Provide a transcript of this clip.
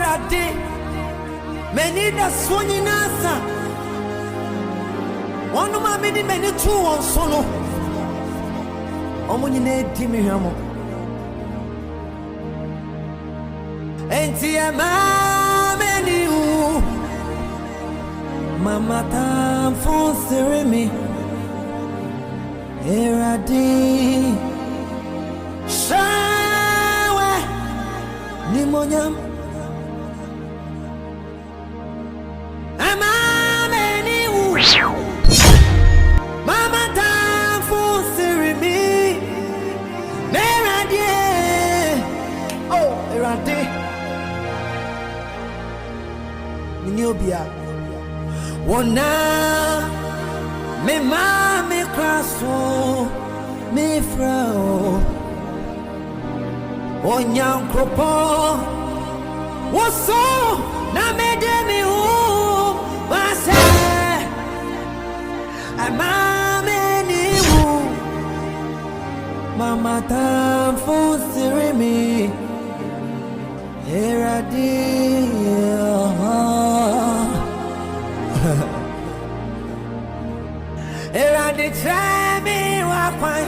erade many da swoni nasa one ma many two on solo omo nyina edi me hwamo enti ama many mama tam for seremi erade shawe nimonyam ama many mama tam for seremi erade oh erade niobia wona me mama kraso me frao onyankropo woso na me de me hu wase amame ni wu mama tam for sirimi eradi eradi try me wa kwai